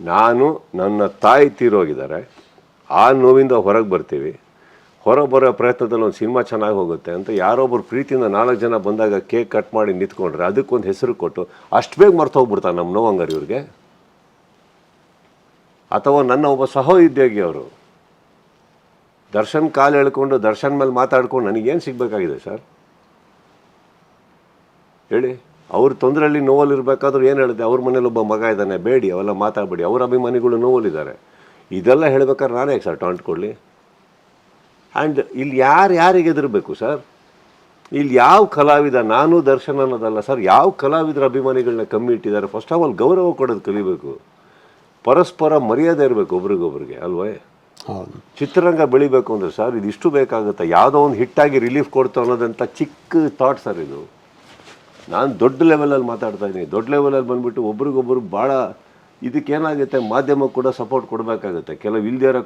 ನಾನು ನನ್ನ ತಾಯಿ ತೀರೋಗಿದ್ದಾರೆ, ಆ ನೋವಿಂದ ಹೊರಗೆ ಬರ್ತೀವಿ. ಹೊರಗೆ ಬರೋ ಪ್ರಯತ್ನದಲ್ಲಿ ಒಂದು ಸಿನಿಮಾ ಚೆನ್ನಾಗಿ ಹೋಗುತ್ತೆ ಅಂತ ಯಾರೊಬ್ಬರು ಪ್ರೀತಿಯಿಂದ 4 ಜನ ಬಂದಾಗ ಕೇಕ್ ಕಟ್ ಮಾಡಿ ನಿಂತ್ಕೊಂಡ್ರೆ ಅದಕ್ಕೊಂದು ಹೆಸರು ಕೊಟ್ಟು ಅಷ್ಟು ಬೇಗ ಮರ್ತು ಹೋಗ್ಬಿಡ್ತಾರೆ ನಮ್ಮ ನೋವಂಗಾರ ಇವ್ರಿಗೆ. ಅಥವಾ ನನ್ನ ಒಬ್ಬ ಸಹೋದ್ಯೋಗಿ ಅವರು ದರ್ಶನ್ ಕಾಲು ಎಳ್ಕೊಂಡು ದರ್ಶನ್ ಮೇಲೆ ಮಾತಾಡ್ಕೊಂಡು ನನಗೇನು ಸಿಗಬೇಕಾಗಿದೆ ಸರ್ ಹೇಳಿ? ಅವ್ರ ತೊಂದರೆಯಲ್ಲಿ ನೋವಲ್ಲಿರಬೇಕಾದ್ರೂ ಏನು ಹೇಳಿದೆ, ಅವ್ರ ಮನೇಲಿ ಒಬ್ಬ ಮಗ ಇದ್ದಾನೆ, ಬೇಡಿ ಅವೆಲ್ಲ ಮಾತಾಡಬೇಡಿ, ಅವ್ರ ಅಭಿಮಾನಿಗಳು ನೋವಲ್ಲಿದ್ದಾರೆ, ಇದೆಲ್ಲ ಹೇಳ್ಬೇಕಾದ್ರೆ ನಾನೇ ಸರ್ ಟಾಂಟ್ ಕೊಡಲಿ? ಆ್ಯಂಡ್ ಇಲ್ಲಿ ಯಾರಿಗೆ ಎದುರಬೇಕು ಸರ್? ಇಲ್ಲಿ ಯಾವ ಕಲಾವಿದ, ನಾನು ದರ್ಶನ್ ಅನ್ನೋದಲ್ಲ ಸರ್, ಯಾವ ಕಲಾವಿದರ ಅಭಿಮಾನಿಗಳನ್ನ ಕಮ್ಮಿ ಇಟ್ಟಿದ್ದಾರೆ? ಫಸ್ಟ್ ಆಫ್ ಆಲ್ ಗೌರವ ಕೊಡೋದು ಕಲಿಬೇಕು, ಪರಸ್ಪರ ಮರ್ಯಾದೆ ಇರಬೇಕು ಒಬ್ರಿಗೊಬ್ರಿಗೆ ಅಲ್ವೇ? ಚಿತ್ರರಂಗ ಬೆಳಿಬೇಕು ಅಂದರೆ ಸರ್ ಇದಿಷ್ಟು ಬೇಕಾಗುತ್ತೆ. ಯಾವುದೋ ಒಂದು ಹಿಟ್ಟಾಗಿ ರಿಲೀಫ್ ಕೊಡ್ತು ಅನ್ನೋದಂಥ ಚಿಕ್ಕ ಥಾಟ್ ಸರ್ ಇದು. ನಾನು ದೊಡ್ಡ ಲೆವೆಲಲ್ಲಿ ಮಾತಾಡ್ತಾ ಇದ್ದೀನಿ. ದೊಡ್ಡ ಲೆವೆಲಲ್ಲಿ ಬಂದುಬಿಟ್ಟು ಒಬ್ರಿಗೊಬ್ಬರು ಭಾಳ ಇದಕ್ಕೇನಾಗುತ್ತೆ, ಮಾಧ್ಯಮಕ್ಕೆ ಕೂಡ ಸಪೋರ್ಟ್ ಕೊಡಬೇಕಾಗುತ್ತೆ. ಕೆಲವು ಇಲ್ದೇ ಇರೋ